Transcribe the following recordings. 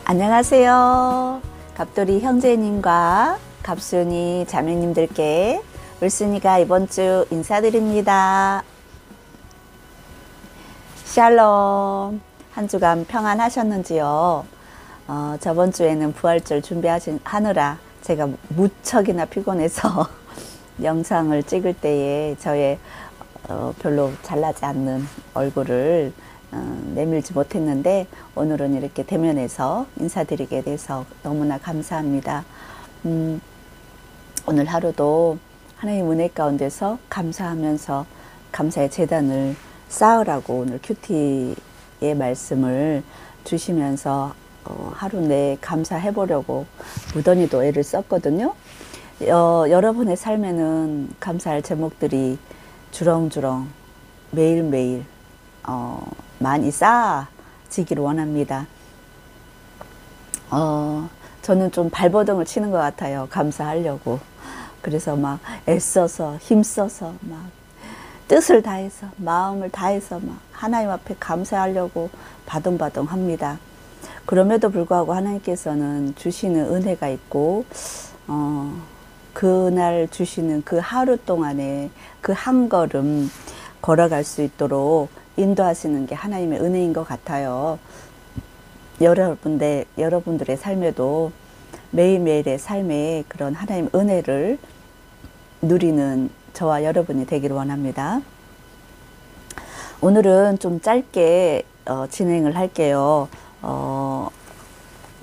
안녕하세요. 갑돌이 형제님과 갑순이 자매님들께 울순이가 이번 주 인사드립니다. 샬롬. 한 주간 평안하셨는지요? 저번 주에는 부활절 준비하느라 제가 무척이나 피곤해서 영상을 찍을 때에 저의 별로 잘나지 않는 얼굴을 내밀지 못했는데 오늘은 이렇게 대면해서 인사드리게 돼서 너무나 감사합니다. 오늘 하루도 하나님 은혜 가운데서 감사하면서 감사의 제단을 쌓으라고 오늘 큐티의 말씀을 주시면서 하루 내에 감사해 보려고 무던히도 애를 썼거든요. 여러분의 삶에는 감사할 제목들이 주렁주렁 매일매일 많이 쌓아지기를 원합니다. 저는 좀 발버둥을 치는 것 같아요. 감사하려고. 그래서 막 애써서 힘써서 막 뜻을 다해서 마음을 다해서 막 하나님 앞에 감사하려고 바둥바둥 합니다. 그럼에도 불구하고 하나님께서는 주시는 은혜가 있고 그날 주시는 그 하루 동안에 그 한 걸음 걸어갈 수 있도록 인도하시는 게 하나님의 은혜인 것 같아요. 여러분들의 삶에도 매일매일의 삶에 그런 하나님의 은혜를 누리는 저와 여러분이 되기를 원합니다. 오늘은 좀 짧게 진행을 할게요.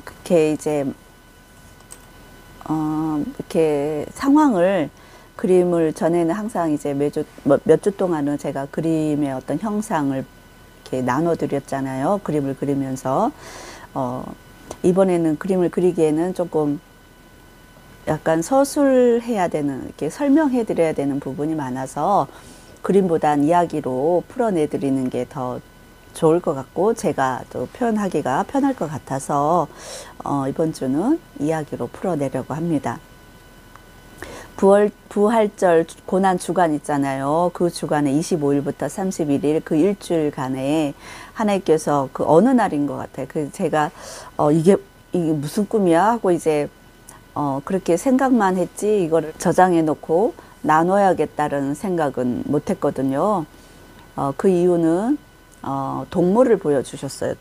그렇게 이제 이렇게 상황을 그림을 전에는 항상 이제 몇 주 동안은 제가 그림의 어떤 형상을 이렇게 나눠 드렸잖아요. 그림을 그리면서 이번에는 그림을 그리기에는 조금 약간 서술해야 되는, 이렇게 설명해 드려야 되는 부분이 많아서 그림보단 이야기로 풀어내 드리는 게 더 좋을 것 같고 제가 또 표현하기가 편할 것 같아서 이번 주는 이야기로 풀어내려고 합니다. 부활절 고난 주간 있잖아요. 그 주간에 25일부터 31일 그 일주일간에 하나님께서 그 어느 날인 것 같아요. 그 제가 이게 무슨 꿈이야 하고 이제 그렇게 생각만 했지 이거를 저장해 놓고 나눠야겠다는 생각은 못 했거든요. 그 이유는 동물을 보여주셨어요.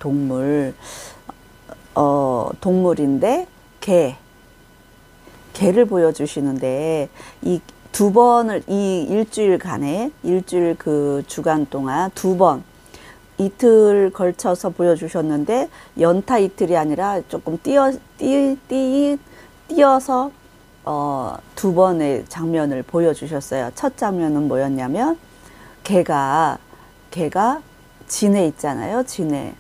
동물인데 개를 보여주시는데 이 두 번을 이 일주일 그 주간 동안 두 번 이틀 걸쳐서 보여주셨는데 연타 이틀이 아니라 조금 띄어서 두 번의 장면을 보여주셨어요. 첫 장면은 뭐였냐면 개가 진해 있잖아요. 진해.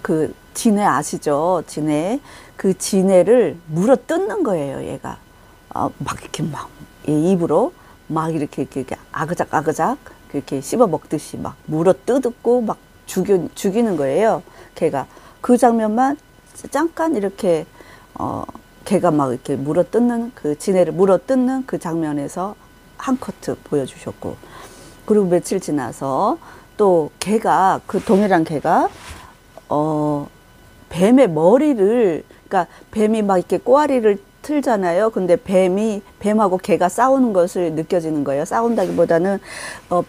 그 진해 아시죠? 진해. 그 진해를 물어 뜯는 거예요, 얘가. 막 이렇게 막 입으로 막 이렇게 아그작 이렇게 씹어 먹듯이 막 물어 뜯고 막 죽이는 거예요, 걔가. 그 장면만 잠깐 이렇게 걔가 막 이렇게 물어 뜯는 그 진해를 물어 뜯는 그 장면에서 한 커트 보여주셨고, 그리고 며칠 지나서 또 걔가 그 동일한 걔가 뱀의 머리를, 그러니까 뱀이 막 이렇게 꼬아리를 틀잖아요. 근데 뱀하고 개가 싸우는 것을 느껴지는 거예요. 싸운다기보다는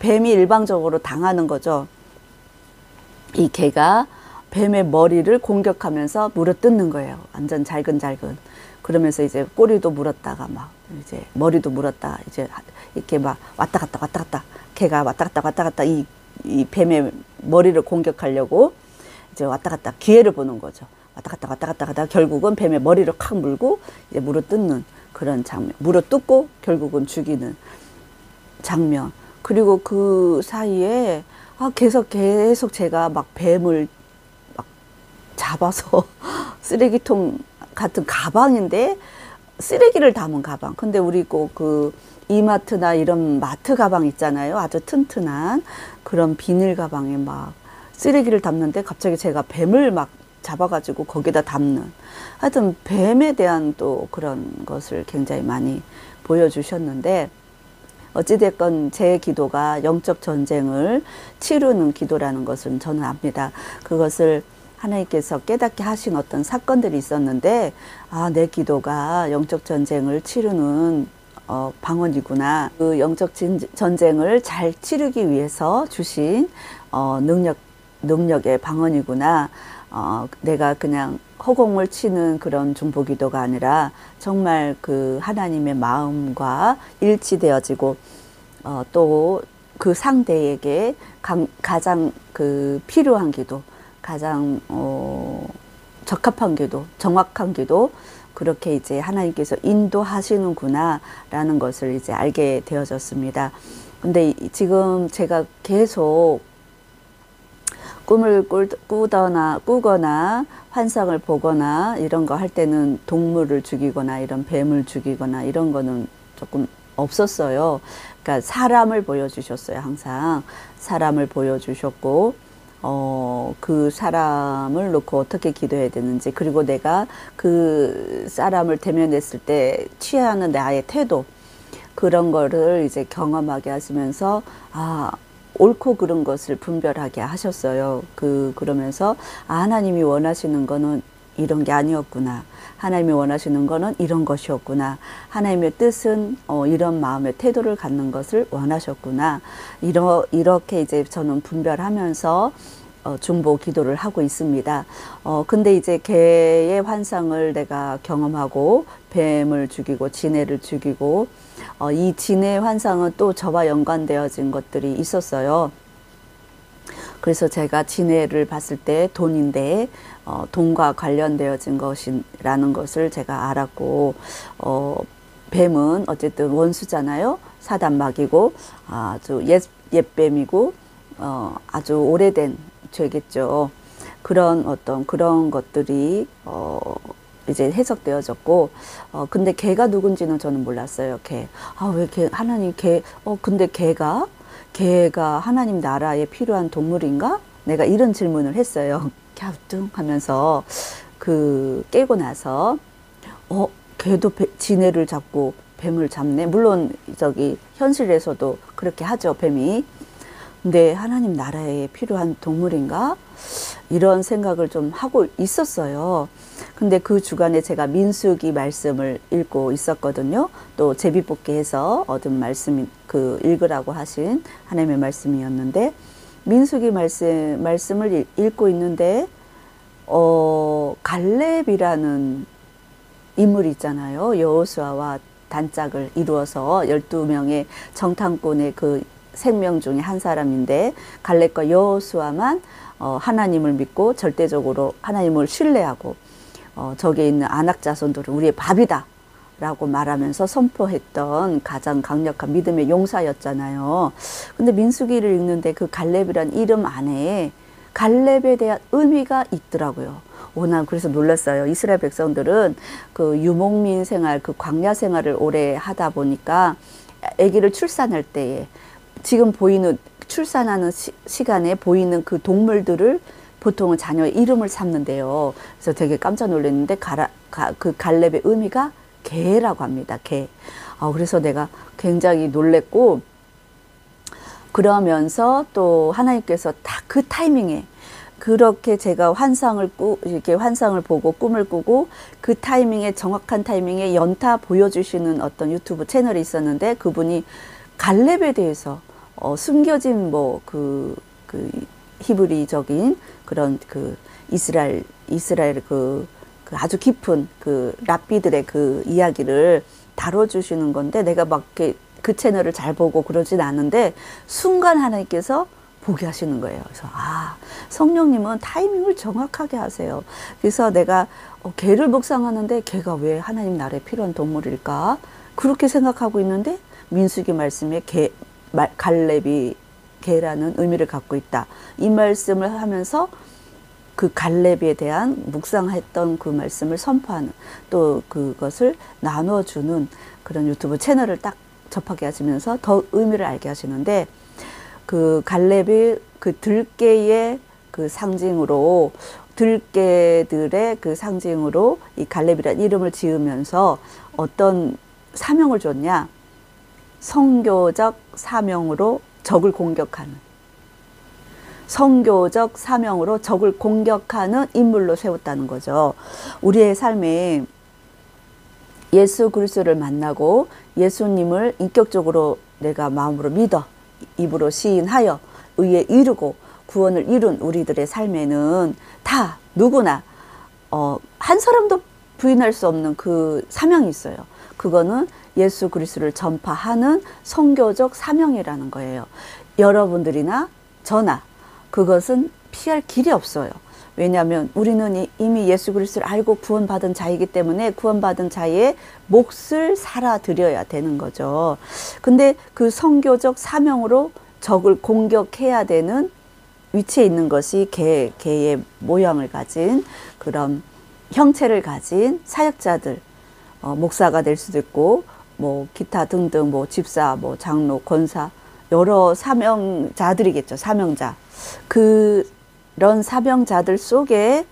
뱀이 일방적으로 당하는 거죠. 이 개가 뱀의 머리를 공격하면서 물어뜯는 거예요. 완전 잘근잘근. 그러면서 이제 꼬리도 물었다가 막 이제 머리도 물었다가 이제 이렇게 막 왔다 갔다 개가 왔다 갔다 이 뱀의 머리를 공격하려고 이제 왔다 갔다 기회를 보는 거죠. 왔다 갔다 하다 결국은 뱀의 머리를 콱 물고 이제 물어뜯는 그런 장면. 물어뜯고 결국은 죽이는 장면. 그리고 그 사이에 계속 제가 막 뱀을 막 잡아서 쓰레기통 같은 가방인데 쓰레기를 담은 가방. 근데 우리 꼭 그 이마트나 이런 마트 가방 있잖아요. 아주 튼튼한 그런 비닐 가방에 막 쓰레기를 담는데 갑자기 제가 뱀을 막 잡아가지고 거기다 담는, 하여튼 뱀에 대한 또 그런 것을 굉장히 많이 보여주셨는데, 어찌됐건 제 기도가 영적 전쟁을 치르는 기도라는 것은 저는 압니다. 그것을 하나님께서 깨닫게 하신 어떤 사건들이 있었는데, 아, 내 기도가 영적 전쟁을 치르는 방언이구나. 그 영적 전쟁을 잘 치르기 위해서 주신 능력의 방언이구나. 내가 그냥 허공을 치는 그런 중보기도가 아니라 정말 그 하나님의 마음과 일치되어지고 또 그 상대에게 가장 그 필요한 기도, 가장 적합한 기도, 정확한 기도, 그렇게 이제 하나님께서 인도하시는구나 라는 것을 이제 알게 되어졌습니다. 근데 지금 제가 계속 꿈을 꾸거나 환상을 보거나 이런 거 할 때는 동물을 죽이거나 이런 뱀을 죽이거나 이런 거는 조금 없었어요. 그러니까 사람을 보여주셨어요. 항상 사람을 보여주셨고 그 사람을 놓고 어떻게 기도해야 되는지, 그리고 내가 그 사람을 대면했을 때 취하는 나의 태도, 그런 거를 이제 경험하게 하시면서 옳고 그른 것을 분별하게 하셨어요. 그러면서 하나님이 원하시는 거는 이런 게 아니었구나. 하나님이 원하시는 거는 이런 것이었구나. 하나님의 뜻은 이런 마음의 태도를 갖는 것을 원하셨구나. 이렇게 이제 저는 분별하면서 중보 기도를 하고 있습니다. 근데 이제 개의 환상을 내가 경험하고 뱀을 죽이고 지네를 죽이고 이 지네 환상은 또 저와 연관되어진 것들이 있었어요. 그래서 제가 지네를 봤을 때 돈인데 돈과 관련되어진 것이라는 것을 제가 알았고, 뱀은 어쨌든 원수잖아요. 사단마귀고 아주 옛뱀이고 아주 오래된 죄겠죠. 그런 것들이 이제 해석되어졌고, 근데 개가 누군지는 저는 몰랐어요. 개. 왜 개, 하나님 개, 근데 개가 하나님 나라에 필요한 동물인가? 내가 이런 질문을 했어요. 갸우뚱 하면서 깨고 나서, 개도 지네를 잡고 뱀을 잡네. 물론 현실에서도 그렇게 하죠, 뱀이. 근데 하나님 나라에 필요한 동물인가? 이런 생각을 좀 하고 있었어요. 근데 그 주간에 제가 민수기 말씀을 읽고 있었거든요. 또 제비뽑기해서 얻은 말씀이 읽으라고 하신 하나님의 말씀이었는데, 민수기 말씀을 읽고 있는데 갈렙이라는 인물이 있잖아요. 여호수아와 단짝을 이루어서 12명의 정탐꾼의 그 생명 중에 한 사람인데, 갈렙과 여호수아만 하나님을 믿고 절대적으로 하나님을 신뢰하고 저기에 있는 아낙 자손들은 우리의 밥이다 라고 말하면서 선포했던 가장 강력한 믿음의 용사였잖아요. 근데 민수기를 읽는데 그 갈렙이란 이름 안에 갈렙에 대한 의미가 있더라고요. 난 그래서 놀랐어요. 이스라엘 백성들은 그 유목민 생활, 그 광야 생활을 오래 하다 보니까 아기를 출산할 때에 지금 보이는 출산하는 시간에 보이는 그 동물들을 보통은 자녀의 이름을 삼는데요. 그래서 되게 깜짝 놀랐는데 그 갈렙의 의미가 개라고 합니다. 개. 그래서 내가 굉장히 놀랬고, 그러면서 또 하나님께서 딱 그 타이밍에 그렇게 제가 이렇게 환상을 보고 꿈을 꾸고 그 타이밍에, 정확한 타이밍에 연타 보여주시는 어떤 유튜브 채널이 있었는데, 그분이 갈렙에 대해서 숨겨진 그 히브리적인 그런 이스라엘 아주 깊은 랍비들의 그 이야기를 다뤄주시는 건데, 내가 막 그 채널을 잘 보고 그러진 않은데 순간 하나님께서 보게 하시는 거예요. 그래서 성령님은 타이밍을 정확하게 하세요. 그래서 내가 개를 묵상하는데 개가 왜 하나님 나라에 필요한 동물일까? 그렇게 생각하고 있는데 민수기 말씀에 갈렙이 개라는 의미를 갖고 있다. 이 말씀을 하면서 그 갈렙에 대한 묵상했던 그 말씀을 선포하는, 또 그것을 나눠주는 그런 유튜브 채널을 딱 접하게 하시면서 더 의미를 알게 하시는데, 그 갈렙이 그 들깨의 그 상징으로, 들깨들의 그 상징으로 이 갈렙이라는 이름을 지으면서 어떤 사명을 줬냐? 선교적 사명으로 적을 공격하는, 선교적 사명으로 적을 공격하는 인물로 세웠다는 거죠. 우리의 삶에 예수 그리스도를 만나고 예수님을 인격적으로 내가 마음으로 믿어 입으로 시인하여 의에 이르고 구원을 이룬 우리들의 삶에는 다 누구나 한 사람도 부인할 수 없는 그 사명이 있어요. 그거는 예수 그리스도를 전파하는 선교적 사명이라는 거예요. 여러분들이나 저나 그것은 피할 길이 없어요. 왜냐하면 우리는 이미 예수 그리스도를 알고 구원받은 자이기 때문에 구원받은 자의 몫을 살아드려야 되는 거죠. 근데 그 선교적 사명으로 적을 공격해야 되는 위치에 있는 것이 개의 모양을 가진 그런 형체를 가진 사역자들, 목사가 될 수도 있고 뭐 기타 등등 뭐 집사, 뭐 장로, 권사 여러 사명자들이겠죠. 사명자. 그런 사명자들 속에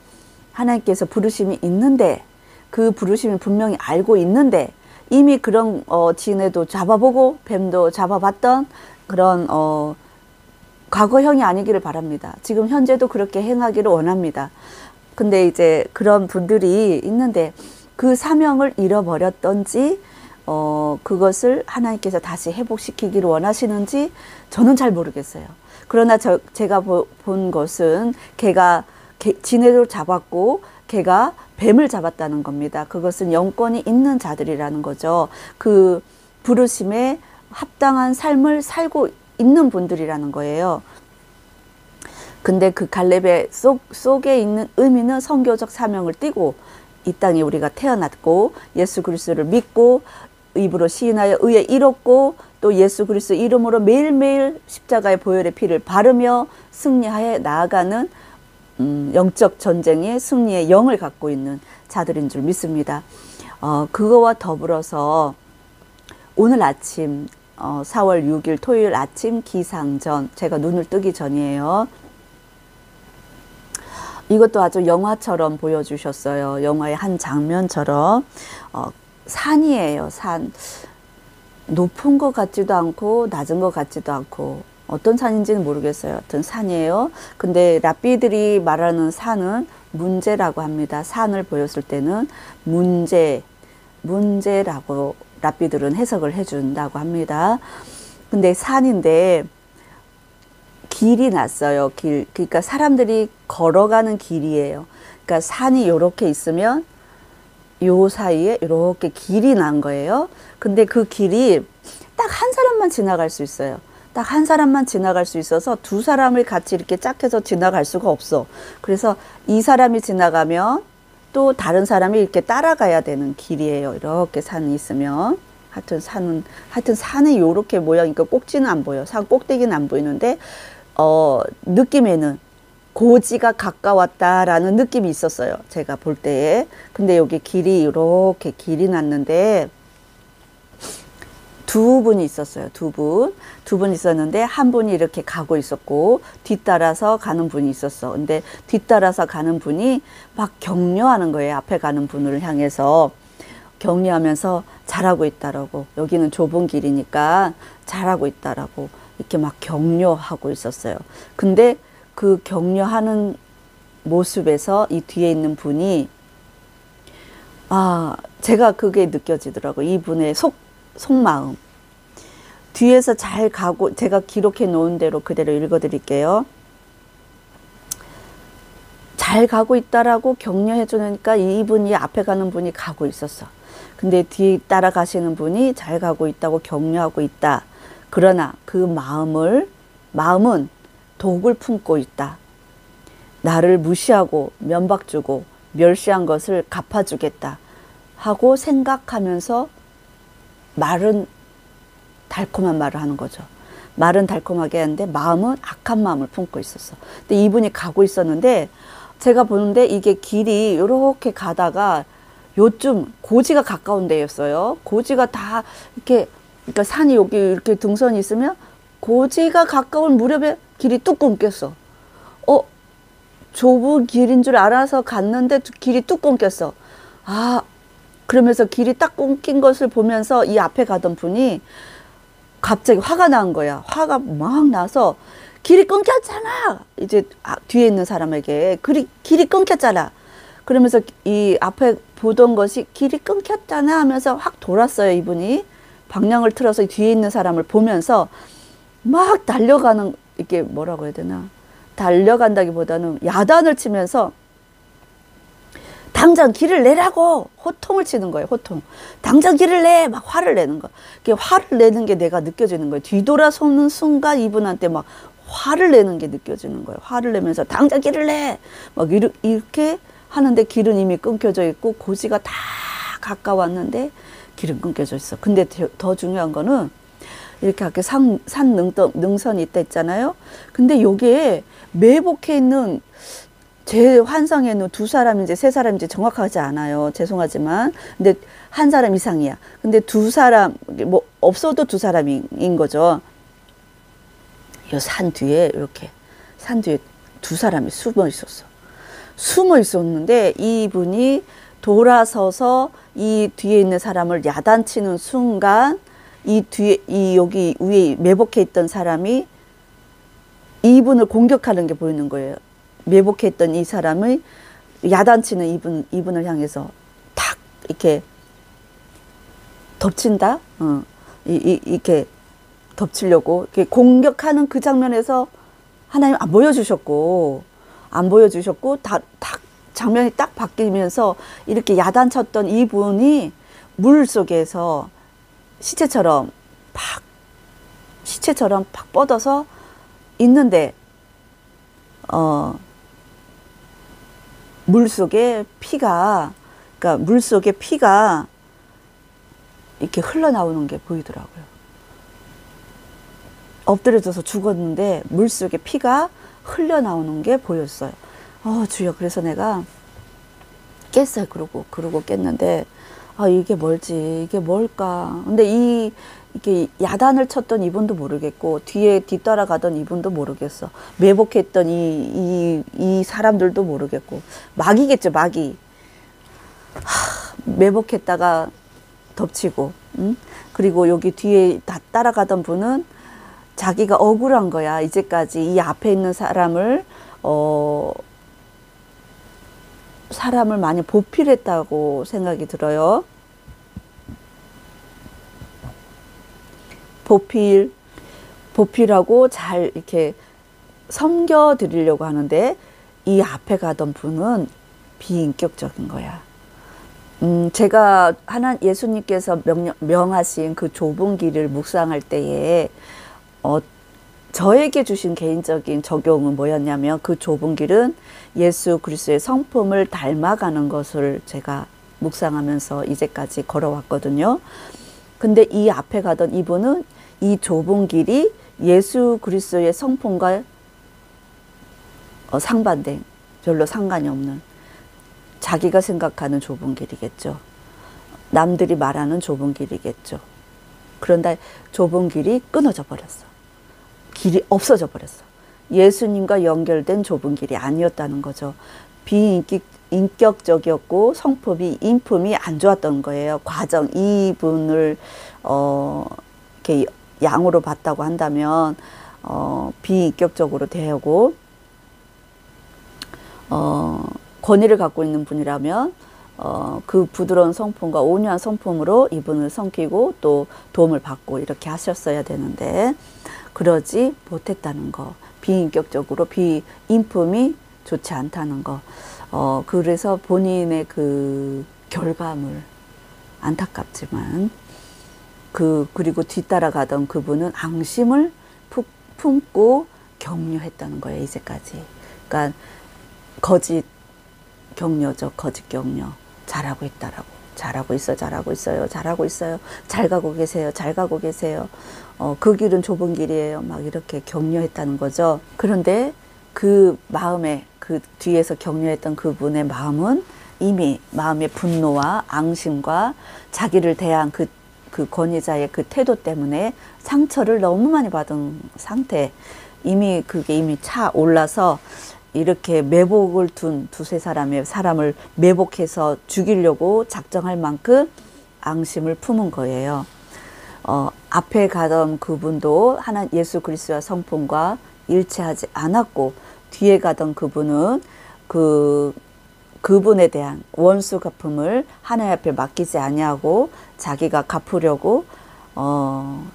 하나님께서 부르심이 있는데 그 부르심이 분명히 알고 있는데 이미 그런 진해도 잡아보고 뱀도 잡아봤던 그런 과거형이 아니기를 바랍니다. 지금 현재도 그렇게 행하기를 원합니다. 근데 이제 그런 분들이 있는데 그 사명을 잃어버렸던지 그것을 하나님께서 다시 회복시키기를 원하시는지 저는 잘 모르겠어요. 그러나 제가 본 것은 개가 진해를 잡았고 개가 뱀을 잡았다는 겁니다. 그것은 영권이 있는 자들이라는 거죠. 그 부르심에 합당한 삶을 살고 있는 분들이라는 거예요. 근데 그 갈렙의 속에 있는 의미는 선교적 사명을 띠고 이 땅에 우리가 태어났고 예수 그리스도를 믿고 입으로 시인하여 의에 이뤘고 또 예수 그리스도 이름으로 매일매일 십자가의 보혈의 피를 바르며 승리하여 나아가는 영적 전쟁의 승리의 영을 갖고 있는 자들인 줄 믿습니다. 그거와 더불어서 오늘 아침 4월 6일 토요일 아침 기상전 제가 눈을 뜨기 전이에요. 이것도 아주 영화처럼 보여주셨어요. 영화의 한 장면처럼 산이에요. 산. 높은 것 같지도 않고 낮은 것 같지도 않고 어떤 산인지는 모르겠어요. 하여튼 산이에요. 근데 랍비들이 말하는 산은 문제라고 합니다. 산을 보였을 때는 문제라고 랍비들은 해석을 해준다고 합니다. 근데 산인데 길이 났어요. 그러니까 사람들이 걸어가는 길이에요. 그러니까 산이 이렇게 있으면 요 사이에 이렇게 길이 난 거예요. 근데 그 길이 딱 한 사람만 지나갈 수 있어요. 딱 한 사람만 지나갈 수 있어서 두 사람을 같이 이렇게 짝해서 지나갈 수가 없어. 그래서 이 사람이 지나가면 또 다른 사람이 이렇게 따라가야 되는 길이에요. 이렇게 산이 있으면. 하여튼 산이 요렇게 모양이니까 꼭지는 안 보여. 산 꼭대기는 안 보이는데 느낌에는 고지가 가까웠다라는 느낌이 있었어요. 제가 볼 때에. 근데 여기 길이 이렇게 길이 났는데 두 분이 있었어요. 두 분 있었는데 한 분이 이렇게 가고 있었고 뒤따라서 가는 분이 있었어. 근데 뒤따라서 가는 분이 막 격려하는 거예요. 앞에 가는 분을 향해서 격려하면서 잘하고 있다라고. 여기는 좁은 길이니까 잘하고 있다라고 이렇게 막 격려하고 있었어요. 근데 그 격려하는 모습에서 이 뒤에 있는 분이 제가 그게 느껴지더라고요. 이분의 속마음. 뒤에서 잘 가고 제가 기록해 놓은 대로 그대로 읽어 드릴게요. 잘 가고 있다라고 격려해 주니까 이분이 앞에 가는 분이 가고 있었어. 근데 뒤에 따라가시는 분이 잘 가고 있다고 격려하고 있다. 그러나 그 마음은 독을 품고 있다. 나를 무시하고 면박 주고 멸시한 것을 갚아주겠다 하고 생각하면서 말은 달콤한 말을 하는 거죠. 말은 달콤하게 하는데 마음은 악한 마음을 품고 있었어. 근데 이분이 가고 있었는데 제가 보는데 이게 길이 이렇게 가다가 요쯤 고지가 가까운 데였어요. 고지가 다 이렇게 그러니까 산이 여기 이렇게 등선이 있으면 고지가 가까운 무렵에 길이 뚝 끊겼어. 좁은 길인 줄 알아서 갔는데 길이 뚝 끊겼어. 그러면서 길이 딱 끊긴 것을 보면서 이 앞에 가던 분이 갑자기 화가 난 거야. 화가 막 나서 길이 끊겼잖아. 이제 뒤에 있는 사람에게 길이 끊겼잖아. 그러면서 이 앞에 보던 것이 길이 끊겼잖아 하면서 확 돌았어요. 이분이 방향을 틀어서 뒤에 있는 사람을 보면서 막 달려가는, 이게 뭐라고 해야 되나, 달려간다기보다는 야단을 치면서 당장 길을 내라고 호통을 치는 거예요. 호통. 당장 길을 내. 막 화를 내는 거. 화를 내는 게 내가 느껴지는 거예요. 뒤돌아서는 순간 이분한테 막 화를 내는 게 느껴지는 거예요. 화를 내면서 당장 길을 내. 막 이렇게 하는데 길은 이미 끊겨져 있고 고지가 다 가까웠는데 길은 끊겨져 있어. 근데 더 중요한 거는 이렇게 산 능선이 있다 했잖아요. 근데 여기에 매복해 있는, 제 환상에는 두 사람인지 세 사람인지 정확하지 않아요. 죄송하지만. 근데 한 사람 이상이야. 근데 두 사람, 뭐 없어도 두 사람인 거죠. 이 산 뒤에, 이렇게 산 뒤에 두 사람이 숨어 있었어. 숨어 있었는데 이분이 돌아서서 이 뒤에 있는 사람을 야단치는 순간 이 뒤에, 여기 위에 매복해 있던 사람이 이분을 공격하는 게 보이는 거예요. 매복했던 이 사람의 야단치는 이분을 향해서 탁 이렇게 덮친다. 이렇게 덮치려고 이렇게 공격하는 그 장면에서 하나님 안 보여주셨고 탁 장면이 딱 바뀌면서 이렇게 야단쳤던 이분이 물 속에서 시체처럼 팍 뻗어서 있는데 물속에 피가 이렇게 흘러나오는 게 보이더라고요. 엎드려져서 죽었는데 물속에 피가 흘러나오는 게 보였어요. 주여. 그래서 내가 깼어요. 그러고 깼는데 이게 이게 뭘까. 근데 이렇게 야단을 쳤던 이분도 모르겠고 뒤에 뒤따라가던 이분도 모르겠어. 매복했던 이 사람들도 모르겠고 마귀겠죠. 마귀. 매복했다가 덮치고, 그리고 여기 뒤에 다 따라가던 분은 자기가 억울한 거야. 이제까지 이 앞에 있는 사람을 많이 보필했다고 생각이 들어요. 보필하고 잘 이렇게 섬겨드리려고 하는데 이 앞에 가던 분은 비인격적인 거야. 제가 예수님께서 명하신 그 좁은 길을 묵상할 때에 저에게 주신 개인적인 적용은 뭐였냐면, 그 좁은 길은 예수 그리스도의 성품을 닮아가는 것을 제가 묵상하면서 이제까지 걸어왔거든요. 근데 이 앞에 가던 이분은 이 좁은 길이 예수 그리스도의 성품과 상반된, 별로 상관이 없는 자기가 생각하는 좁은 길이겠죠. 남들이 말하는 좁은 길이겠죠. 그런데 좁은 길이 끊어져 버렸어. 길이 없어져 버렸어. 예수님과 연결된 좁은 길이 아니었다는 거죠. 비인격적이었고 인품이 안 좋았던 거예요. 이분을 이렇게 양으로 봤다고 한다면 비인격적으로 대하고 권위를 갖고 있는 분이라면 그 부드러운 성품과 온유한 성품으로 이분을 섬기고 또 도움을 받고 이렇게 하셨어야 되는데 그러지 못했다는 거. 비인격적으로 인품이 좋지 않다는 거. 그래서 본인의 그 결과물, 안타깝지만 그리고 뒤따라가던 그분은 앙심을 품고 격려했다는 거예요. 이제까지. 그러니까 거짓 격려죠. 거짓 격려. 잘하고 있다라고. 잘하고 있어요. 잘 가고 계세요. 그 길은 좁은 길이에요. 막 이렇게 격려했다는 거죠. 그런데 그 마음에, 그 뒤에서 격려했던 그분의 마음은 이미 마음의 분노와 앙심과 자기를 대한 그 권위자의 그 태도 때문에 상처를 너무 많이 받은 상태. 그게 이미 차 올라서 이렇게 매복을 둔 두세 사람을 매복해서 죽이려고 작정할 만큼 앙심을 품은 거예요. 앞에 가던 그분도 예수 그리스도의 성품과 일치하지 않았고, 뒤에 가던 그분은 그분에 대한 원수 갚음을 하나님 앞에 맡기지 아니하고 자기가 갚으려고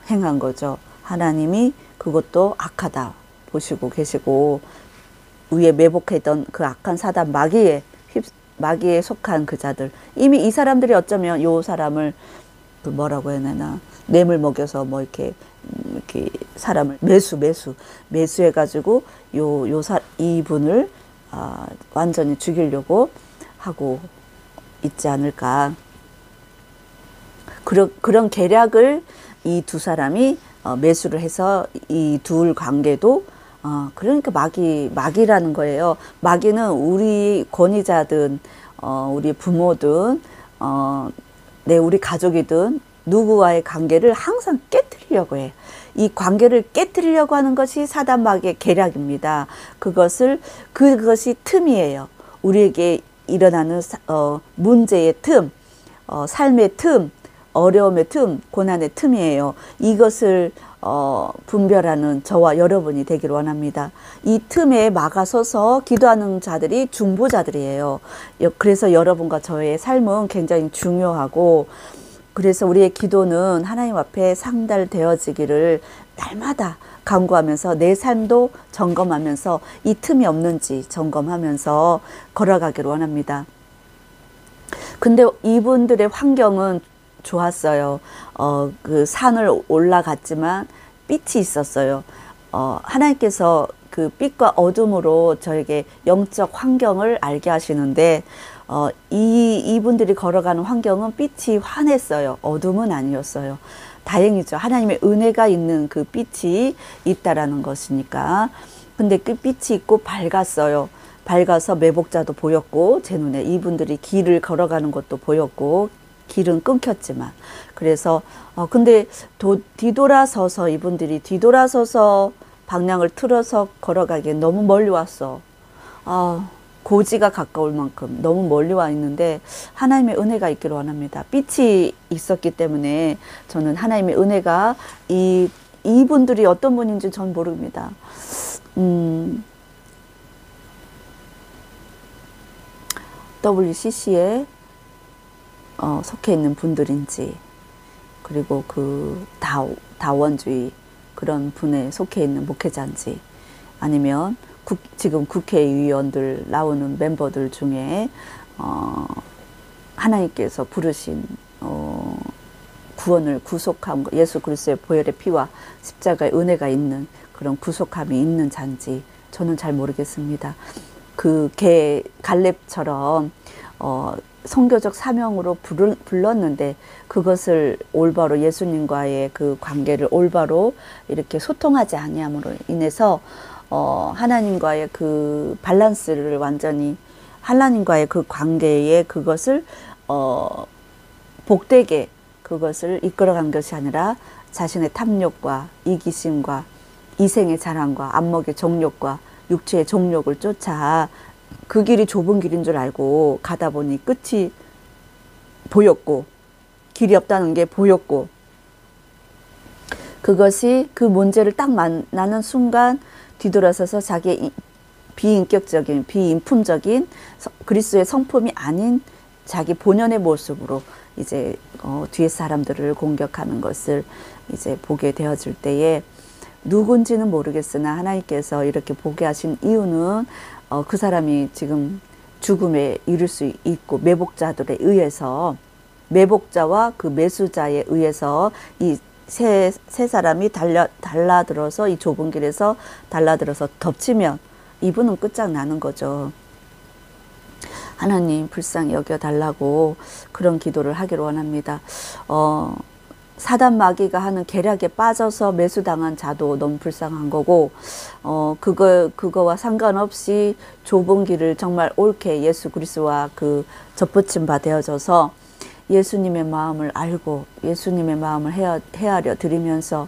행한 거죠. 하나님이 그것도 악하다 보시고 계시고, 위에 매복했던 그 악한 사단 마귀에 속한 그 자들, 이미 이 사람들이 어쩌면 요 사람을 그 뭐라고 해야 되나, 뇌물 먹여서 뭐 이렇게 사람을 매수해가지고 이분을 완전히 죽이려고 하고 있지 않을까. 그런 계략을 이 두 사람이 매수를 해서 이 둘 관계도 그러니까 마귀라는 거예요. 마귀는 우리 권위자든 우리 부모든 우리 가족이든 누구와의 관계를 항상 깨뜨리려고 해요. 이 관계를 깨뜨리려고 하는 것이 사단 마귀의 계략입니다. 그것이 틈이에요. 우리에게 일어나는 문제의 틈, 삶의 틈, 어려움의 틈, 고난의 틈이에요. 이것을 분별하는 저와 여러분이 되기를 원합니다. 이 틈에 막아서서 기도하는 자들이 중보자들이에요. 그래서 여러분과 저의 삶은 굉장히 중요하고, 그래서 우리의 기도는 하나님 앞에 상달되어지기를 날마다 간구하면서 내 삶도 점검하면서 이 틈이 없는지 점검하면서 걸어가기를 원합니다. 근데 이분들의 환경은 좋았어요. 그 산을 올라갔지만 빛이 있었어요. 하나님께서 그 빛과 어둠으로 저에게 영적 환경을 알게 하시는데, 이분들이 걸어가는 환경은 빛이 환했어요. 어둠은 아니었어요. 다행이죠. 하나님의 은혜가 있는 그 빛이 있다라는 것이니까. 근데 그 빛이 있고 밝았어요. 밝아서 매복자도 보였고, 제 눈에 이분들이 길을 걸어가는 것도 보였고, 길은 끊겼지만. 그래서 근데 뒤돌아서서 이분들이 뒤돌아서서 방향을 틀어서 걸어가기엔 너무 멀리 왔어. 고지가 가까울 만큼 너무 멀리 와 있는데 하나님의 은혜가 있기를 원합니다. 빛이 있었기 때문에 저는 하나님의 은혜가 이분들이 어떤 분인지 전 모릅니다. WCC에 속해 있는 분들인지, 그리고 그 다원주의 그런 분에 속해 있는 목회자인지, 아니면 지금 국회의원들 나오는 멤버들 중에 하나님께서 부르신 구원을 구속함, 예수 그리스도의 보혈의 피와 십자가의 은혜가 있는 그런 구속함이 있는 자인지 저는 잘 모르겠습니다. 그 갈렙처럼 선교적 사명으로 불렀는데 그것을 올바로 예수님과의 그 관계를 올바로 이렇게 소통하지 아니함으로 인해서 하나님과의 그 밸런스를 완전히, 하나님과의 그 관계에 그것을 복되게 그것을 이끌어간 것이 아니라 자신의 탐욕과 이기심과 이생의 자랑과 안목의 정욕과 육체의 정욕을 쫓아 그 길이 좁은 길인 줄 알고 가다 보니 끝이 보였고, 길이 없다는 게 보였고, 그것이 그 문제를 딱 만나는 순간 뒤돌아서서 자기의 비인격적인, 비인품적인 그리스도의 성품이 아닌 자기 본연의 모습으로 이제 뒤에 사람들을 공격하는 것을 이제 보게 되어질 때에, 누군지는 모르겠으나 하나님께서 이렇게 보게 하신 이유는 그 사람이 지금 죽음에 이를 수 있고, 매복자들에 의해서, 매복자와 그 매수자에 의해서 이 세 사람이 달라들어서 이 좁은 길에서 달라들어서 덮치면 이분은 끝장나는 거죠. 하나님 불쌍히 여겨달라고 그런 기도를 하기를 원합니다. 사단 마귀가 하는 계략에 빠져서 매수당한 자도 너무 불쌍한 거고, 그거와 상관없이 좁은 길을 정말 옳게 예수 그리스도와 그 접붙임 바 되어져서 예수님의 마음을 알고 예수님의 마음을 헤아려 드리면서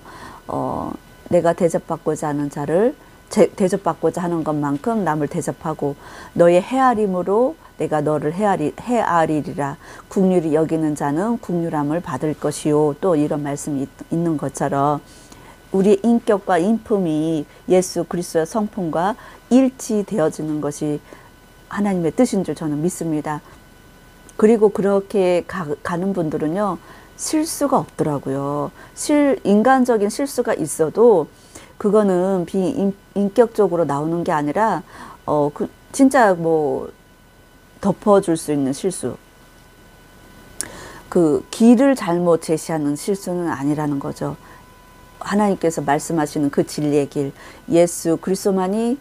내가 대접받고자 하는 자를 대접받고자 하는 것만큼 남을 대접하고, 너의 헤아림으로 내가 너를 헤아리리라. 긍휼히 여기는 자는 긍휼함을 받을 것이요. 또 이런 말씀이 있는 것처럼 우리의 인격과 인품이 예수 그리스도의 성품과 일치되어지는 것이 하나님의 뜻인 줄 저는 믿습니다. 그리고 그렇게 가는 분들은요, 실수가 없더라고요. 인간적인 실수가 있어도 그거는 비인격적으로 나오는 게 아니라 진짜 뭐 덮어줄 수 있는 실수, 그 길을 잘못 제시하는 실수는 아니라는 거죠. 하나님께서 말씀하시는 그 진리의 길, 예수 그리스도만이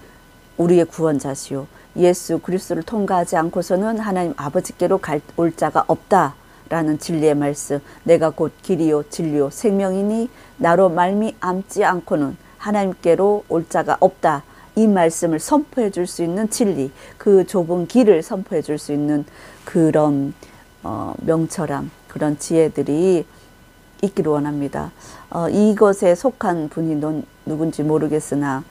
우리의 구원자시오. 예수 그리스도를 통과하지 않고서는 하나님 아버지께로 올 자가 없다라는 진리의 말씀. 내가 곧 길이요 진리요 생명이니 나로 말미암지 않고는 하나님께로 올 자가 없다. 이 말씀을 선포해 줄 수 있는 진리, 그 좁은 길을 선포해 줄 수 있는 그런 명철함, 그런 지혜들이 있기를 원합니다. 이것에 속한 분이 누군지 모르겠으나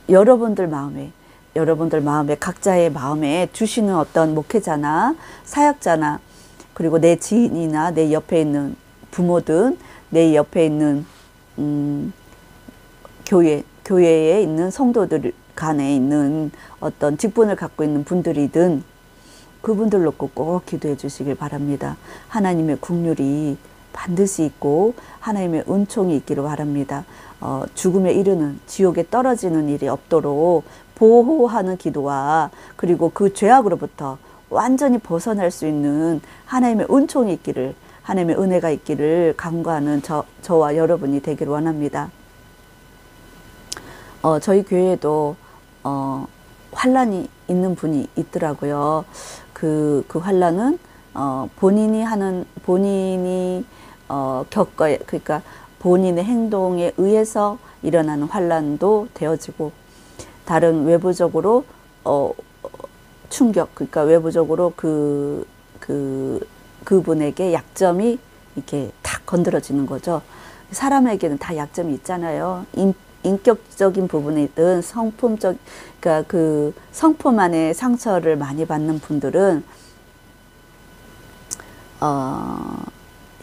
여러분들 마음에 각자의 마음에 주시는 어떤 목회자나 사역자나 그리고 내 지인이나 내 옆에 있는 부모든 내 옆에 있는 교회에 있는 성도들 간에 있는 어떤 직분을 갖고 있는 분들이든 그분들 놓고 꼭 기도해 주시길 바랍니다. 하나님의 긍휼이 반드시 있고 하나님의 은총이 있기를 바랍니다. 죽음에 이르는 지옥에 떨어지는 일이 없도록 보호하는 기도와 그리고 그 죄악으로부터 완전히 벗어날 수 있는 하나님의 은총이 있기를, 하나님의 은혜가 있기를 간구하는 저와 여러분이 되기를 원합니다. 저희 교회에도 환란이 있는 분이 있더라고요. 그 환란은 본인이 그러니까 본인의 행동에 의해서 일어나는 환란도 되어지고, 다른 외부적으로 충격, 그러니까 외부적으로 그분에게 약점이 이렇게 탁 건드려지는 거죠. 사람에게는 다 약점이 있잖아요. 인격적인 부분이든 그러니까 그 성품 안에 상처를 많이 받는 분들은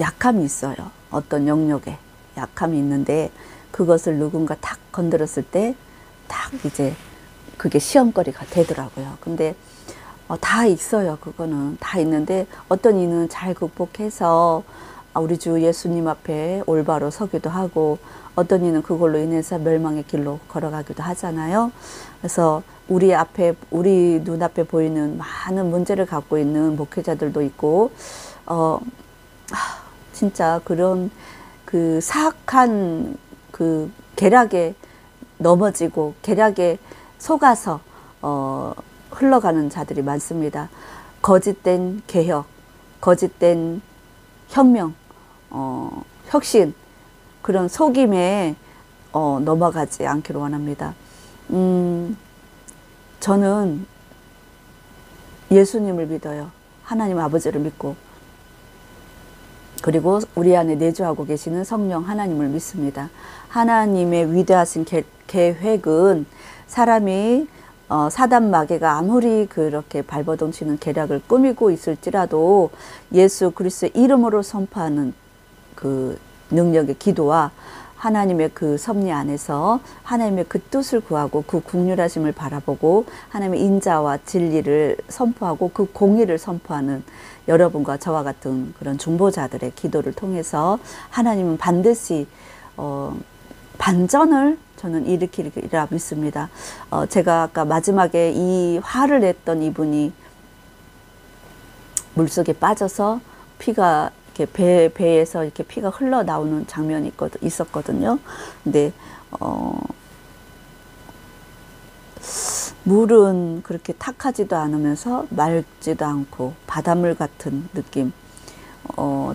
약함이 있어요. 어떤 영역에 약함이 있는데 그것을 누군가 탁 건드렸을 때 딱 이제 그게 시험거리가 되더라고요. 근데 다 있어요. 그거는 다 있는데 어떤 이는 잘 극복해서 우리 주 예수님 앞에 올바로 서기도 하고, 어떤 이는 그걸로 인해서 멸망의 길로 걸어가기도 하잖아요. 그래서 우리 눈앞에 보이는 많은 문제를 갖고 있는 목회자들도 있고, 진짜 그런 그 사악한 그 계략에 넘어지고 계략에 속아서 흘러가는 자들이 많습니다. 거짓된 개혁, 거짓된 혁명, 혁신, 그런 속임에 넘어가지 않기를 원합니다. 저는 예수님을 믿어요. 하나님 아버지를 믿고, 그리고 우리 안에 내주하고 계시는 성령 하나님을 믿습니다. 하나님의 위대하신 계획은 사람이 사단 마귀가 아무리 그렇게 발버둥 치는 계략을 꾸미고 있을지라도 예수 그리스도의 이름으로 선포하는 그 능력의 기도와 하나님의 그 섭리 안에서 하나님의 그 뜻을 구하고 그 긍휼하심을 바라보고 하나님의 인자와 진리를 선포하고 그 공의를 선포하는 여러분과 저와 같은 그런 중보자들의 기도를 통해서 하나님은 반드시 반전을 저는 일으키리라 믿습니다. 제가 아까 마지막에 이 화를 냈던 이분이 물속에 빠져서 피가 이렇게 배에서 이렇게 피가 흘러나오는 장면이 있었거든요. 근데 물은 그렇게 탁하지도 않으면서 맑지도 않고 바닷물 같은 느낌,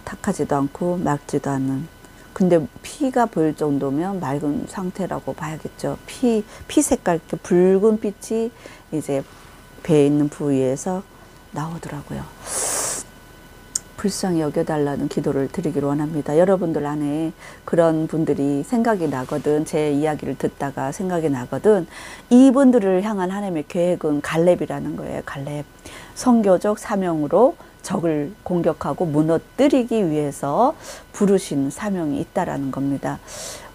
탁하지도 않고 맑지도 않는, 근데 피가 보일 정도면 맑은 상태라고 봐야겠죠. 피 색깔, 이렇게 붉은 빛이 이제 배에 있는 부위에서 나오더라고요. 불쌍히 여겨달라는 기도를 드리기를 원합니다. 여러분들 안에 그런 분들이 생각이 나거든, 제 이야기를 듣다가 생각이 나거든, 이분들을 향한 하나님의 계획은 갈렙이라는 거예요. 갈렙. 선교적 사명으로 적을 공격하고 무너뜨리기 위해서 부르신 사명이 있다라는 겁니다.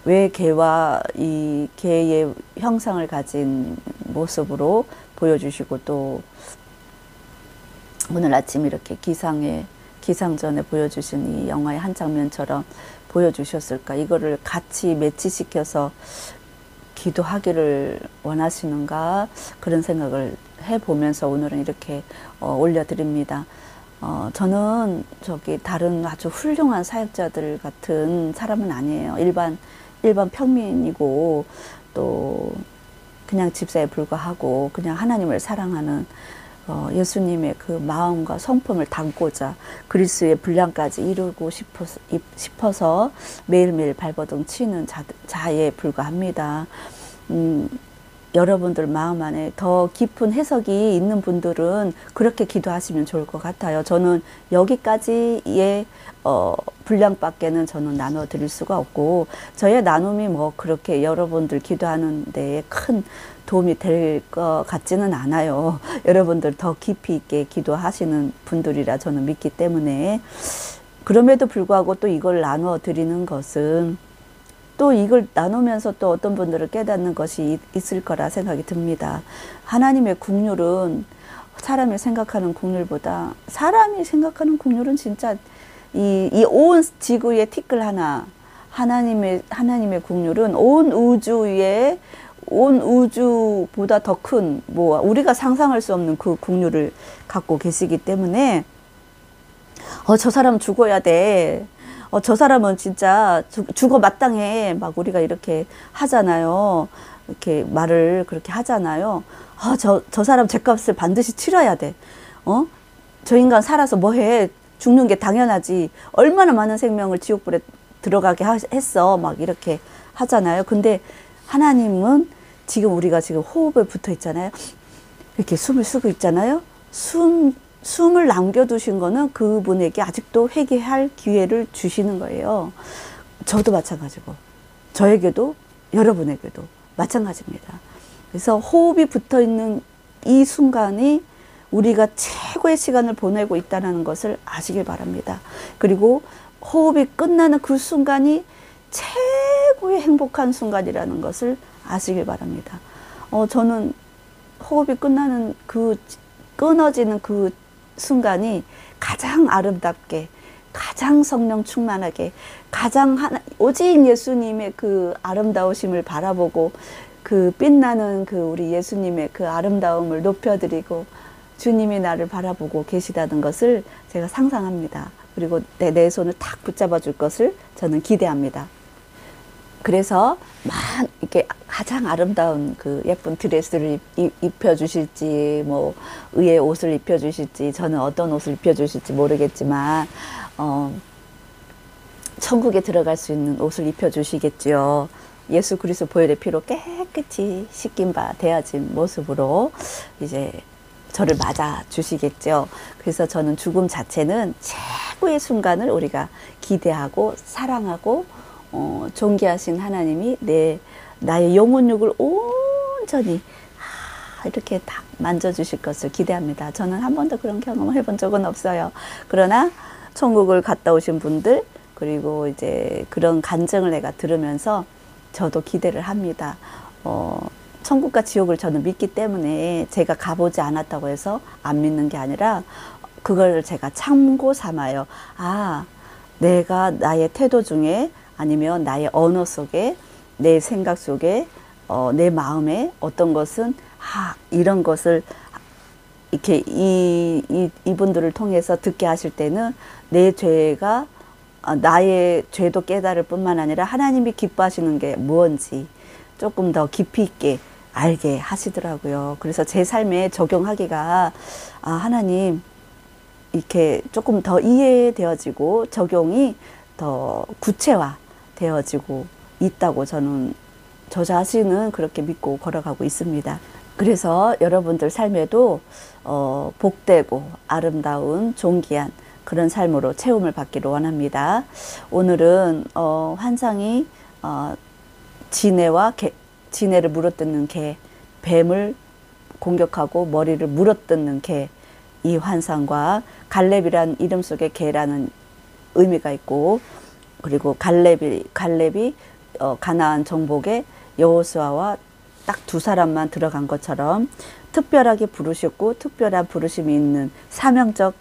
왜 개와 이 개의 형상을 가진 모습으로 보여주시고 또 오늘 아침 이렇게 기상전에 보여주신 이 영화의 한 장면처럼 보여주셨을까? 이거를 같이 매치시켜서 기도하기를 원하시는가? 그런 생각을 해보면서 오늘은 이렇게 올려드립니다. 저는 다른 아주 훌륭한 사역자들 같은 사람은 아니에요. 일반 평민이고 또 그냥 집사에 불과하고 그냥 하나님을 사랑하는 예수님의 그 마음과 성품을 담고자 그리스도의 분량까지 이루고 싶어서 매일매일 발버둥 치는 자에 불과합니다. 여러분들 마음 안에 더 깊은 해석이 있는 분들은 그렇게 기도하시면 좋을 것 같아요. 저는 여기까지의 분량밖에는 저는 나눠 드릴 수가 없고 저의 나눔이 뭐 그렇게 여러분들 기도하는 데에 큰 도움이 될 것 같지는 않아요. 여러분들 더 깊이 있게 기도하시는 분들이라 저는 믿기 때문에 그럼에도 불구하고 또 이걸 나눠 드리는 것은 또 이걸 나누면서 또 어떤 분들을 깨닫는 것이 있을 거라 생각이 듭니다. 하나님의 국률은 사람이 생각하는 국률보다 사람이 생각하는 국률은 진짜 이 온 지구의 티끌 하나 하나님의 국률은 온 우주보다 더 큰 뭐 우리가 상상할 수 없는 그 국률을 갖고 계시기 때문에 저 사람 죽어야 돼. 저 사람은 진짜 죽어 마땅해. 막 우리가 이렇게 하잖아요. 이렇게 말을 그렇게 하잖아요. 저 사람 죗값을 반드시 치러야 돼. 저 인간 살아서 뭐 해? 죽는 게 당연하지. 얼마나 많은 생명을 지옥불에 들어가게 했어. 막 이렇게 하잖아요. 근데 하나님은 우리가 지금 호흡에 붙어 있잖아요. 이렇게 숨을 쉬고 있잖아요. 숨을 남겨두신 거는 그분에게 아직도 회개할 기회를 주시는 거예요. 저도 마찬가지고 저에게도 여러분에게도 마찬가지입니다. 그래서 호흡이 붙어있는 이 순간이 우리가 최고의 시간을 보내고 있다는 것을 아시길 바랍니다. 그리고 호흡이 끝나는 그 순간이 최고의 행복한 순간이라는 것을 아시길 바랍니다. 저는 호흡이 끊어지는 그 순간이 가장 아름답게, 가장 성령 충만하게, 오직 예수님의 그 아름다우심을 바라보고 그 빛나는 그 우리 예수님의 그 아름다움을 높여드리고 주님이 나를 바라보고 계시다는 것을 제가 상상합니다. 그리고 내 손을 탁 붙잡아 줄 것을 저는 기대합니다. 그래서 이렇게 가장 아름다운 그 예쁜 드레스를 입혀주실지, 뭐, 의의 옷을 입혀주실지, 저는 어떤 옷을 입혀주실지 모르겠지만, 천국에 들어갈 수 있는 옷을 입혀주시겠죠. 예수 그리스도 보혈의 피로 깨끗이 씻긴 바 되어진 모습으로 이제 저를 맞아 주시겠죠. 그래서 저는 죽음 자체는 최고의 순간을 우리가 기대하고 사랑하고 존귀하신 하나님이 나의 영혼육을 온전히 이렇게 다 만져주실 것을 기대합니다. 저는 한 번도 그런 경험을 해본 적은 없어요. 그러나 천국을 갔다 오신 분들 그리고 이제 그런 간증을 내가 들으면서 저도 기대를 합니다. 천국과 지옥을 저는 믿기 때문에 제가 가보지 않았다고 해서 안 믿는 게 아니라 그걸 제가 참고 삼아요. 내가 나의 태도 중에 아니면 나의 언어 속에 내 생각 속에 내 마음에 어떤 것은 이런 것을 이렇게 이분들을 통해서 듣게 하실 때는 내 죄가 나의 죄도 깨달을 뿐만 아니라 하나님이 기뻐하시는 게 무언지 조금 더 깊이 있게 알게 하시더라고요. 그래서 제 삶에 적용하기가 하나님 이렇게 조금 더 이해되어지고 적용이 더 구체화 되어지고 있다고 저는 저 자신은 그렇게 믿고 걸어가고 있습니다. 그래서 여러분들 삶에도 복되고 아름다운 존귀한 그런 삶으로 체험을 받기를 원합니다. 오늘은 환상이 지네를 물어뜯는 개, 뱀을 공격하고 머리를 물어뜯는 개, 이 환상과 갈렙이란 이름 속에 개라는 의미가 있고, 그리고 갈렙이 가나안 정복에 여호수아와 딱 두 사람만 들어간 것처럼 특별하게 부르셨고 특별한 부르심이 있는 사명적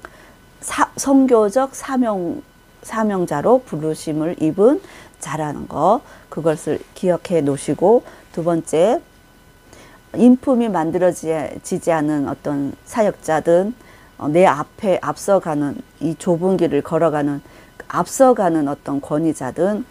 선교적 사명자로 부르심을 입은 자라는 거, 그것을 기억해 놓으시고, 두 번째, 인품이 만들어지지 않은 어떤 사역자든 내 앞에 앞서가는 이 좁은 길을 걸어가는 앞서가는 어떤 권위자든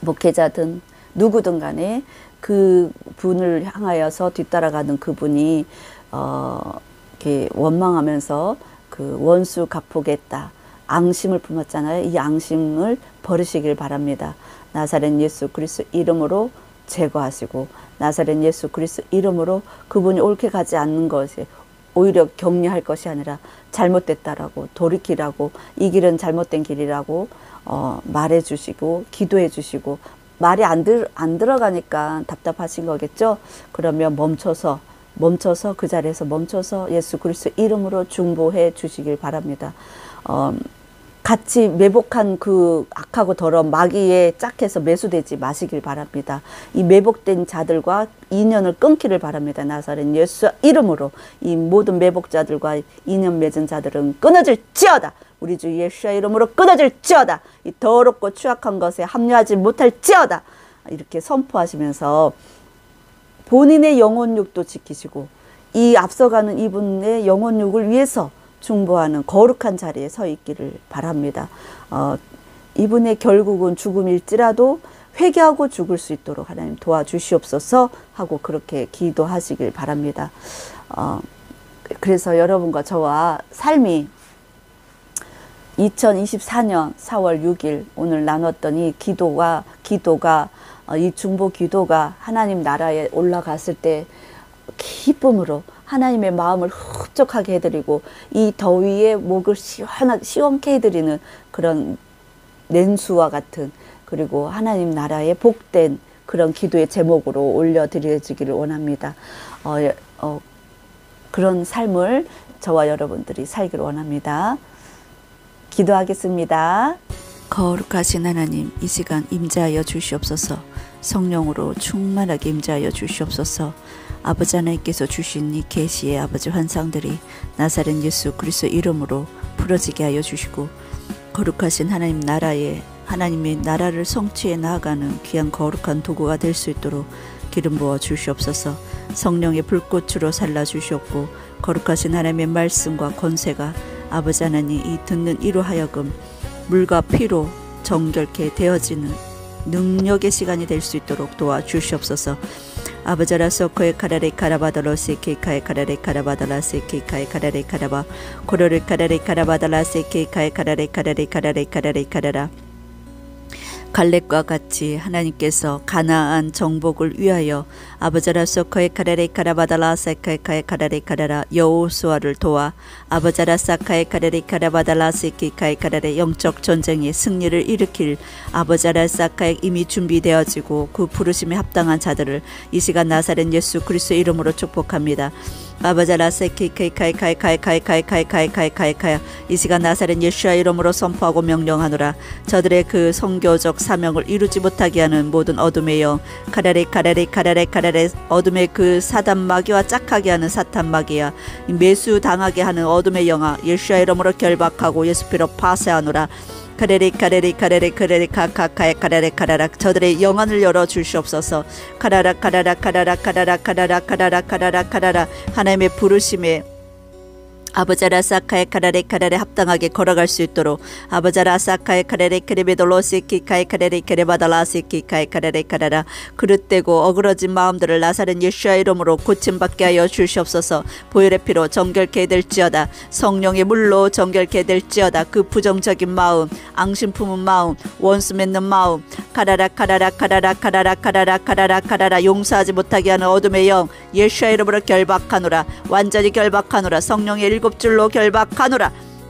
목회자든 누구든 간에 그 분을 향하여서 뒤따라가는 그분이 이렇게 원망하면서 그 원수 갚으겠다 앙심을 품었잖아요. 이 앙심을 버리시길 바랍니다. 나사렛 예수 그리스도 이름으로 제거하시고, 나사렛 예수 그리스도 이름으로 그분이 옳게 가지 않는 것이 오히려 격려할 것이 아니라 잘못됐다라고 돌이키라고, 이 길은 잘못된 길이라고 말해 주시고 기도해 주시고, 말이 안 들어가니까 답답하신 거겠죠. 그러면 멈춰서 그 자리에서 멈춰서 예수 그리스도 이름으로 중보해 주시길 바랍니다. 같이 매복한 그 악하고 더러운 마귀에 짝해서 매수되지 마시길 바랍니다. 이 매복된 자들과 인연을 끊기를 바랍니다. 나사렛 예수 이름으로 이 모든 매복자들과 인연 맺은 자들은 끊어질지어다. 우리 주 예수의 이름으로 끊어질지어다. 이 더럽고 추악한 것에 합류하지 못할지어다. 이렇게 선포하시면서 본인의 영혼육도 지키시고 이 앞서가는 이분의 영혼육을 위해서 중보하는 거룩한 자리에 서 있기를 바랍니다. 이분의 결국은 죽음일지라도 회개하고 죽을 수 있도록 하나님 도와주시옵소서 하고 그렇게 기도하시길 바랍니다. 그래서 여러분과 저와 삶이 2024년 4월 6일 오늘 나눴던 이 기도가 이 중보 기도가 하나님 나라에 올라갔을 때 기쁨으로 하나님의 마음을 흡족하게 해드리고 이 더위에 목을 시원케 해드리는 그런 냉수와 같은, 그리고 하나님 나라의 복된 그런 기도의 제목으로 올려드려지기를 원합니다. 그런 삶을 저와 여러분들이 살기를 원합니다. 기도하겠습니다. 거룩하신 하나님, 이 시간 임재하여 주시옵소서. 성령으로 충만하게 임재하여 주시옵소서. 아버지 하나님께서 주신 이 계시의 아버지 환상들이 나사렛 예수 그리스도 이름으로 풀어지게 하여 주시고, 거룩하신 하나님 나라에 하나님의 나라를 성취해 나아가는 귀한 거룩한 도구가 될 수 있도록 기름 부어 주시옵소서. 성령의 불꽃으로 살라 주시옵고, 거룩하신 하나님의 말씀과 권세가 아버지 하나님 이 듣는 이로 하여금 물과 피로 정결케 되어지는 능력의 시간이 될 수 있도록 도와주시옵소서. 아버지라서 코에 카라레 카라바달로 세케카에 카라레 카라바달라 세케카에 카라레 카라바 코로레 카라레 카라바달라 세케카에 카라레 카라레 카라레 카라레 카라라. 갈렙과 같이 하나님께서 가나안 정복을 위하여 아버지라서 코에 카라레 카라바달라 세케카에 카라레 카라라 여호수아를 도와 아버지라 사카에 카라레 카라바달라 세케카에 카라레 영적 전쟁의 승리를 일으킬 아버지라 사카에 이미 준비되어지고 그 부르심에 합당한 자들을 이 시간 나사렛 예수 그리스도 이름으로 축복합니다. 아버지라 세케카이카이카이카이카이카이카이카이카이카이카이 이 시간 나사렛 예수의 이름으로 선포하고 명령하노라. 저들의 그 선교적 사명을 이루지 못하게 하는 모든 어둠의 영 카라레 카라레 카라레 카라레 어둠의 그 사단 마귀와 짝하게 하는 사탄 마귀야 매수 당하게 하는 어둠의 영아 예수의 이름으로 결박하고 예수 피로 파쇄하노라. 카레레 카레레 카레레 카레레 카카카에 카레레 카라라 저들의 영안을 열어 주시옵소서. 카라라 카라라 카라라 카라라 카라라 카라라 카라라 카라라 하나님의 부르심에 아버지라 사카의 카라레 카라레 합당하게 걸어갈 수 있도록 아버지라 사카의 카레레 크레베돌로 세키카의 카레레 크레바달라 세키카의 카레레 카라라 그릇되고 어그러진 마음들을 나사렛 예수의 이름으로 고침받게 하여 주시옵소서. 보혈의 피로 정결케 될지어다. 성령의 물로 정결케 될지어다. 그 부정적인 마음 앙심 품은 마음 원수 맺는 마음 카라라 카라라 카라라 카라라 카라라 카라라 카라라 용서하지 못하게 하는 어둠의 영 예수의 이름으로 결박하노라. 완전히 결박하노라. 성령의 일곱 줄로 결박하노라.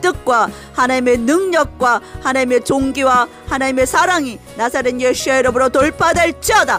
뜻과 하나님의 능력과 하나님의 종기와 하나님의 사랑이 나사렛 예수의 이름으로 돌파될지어다.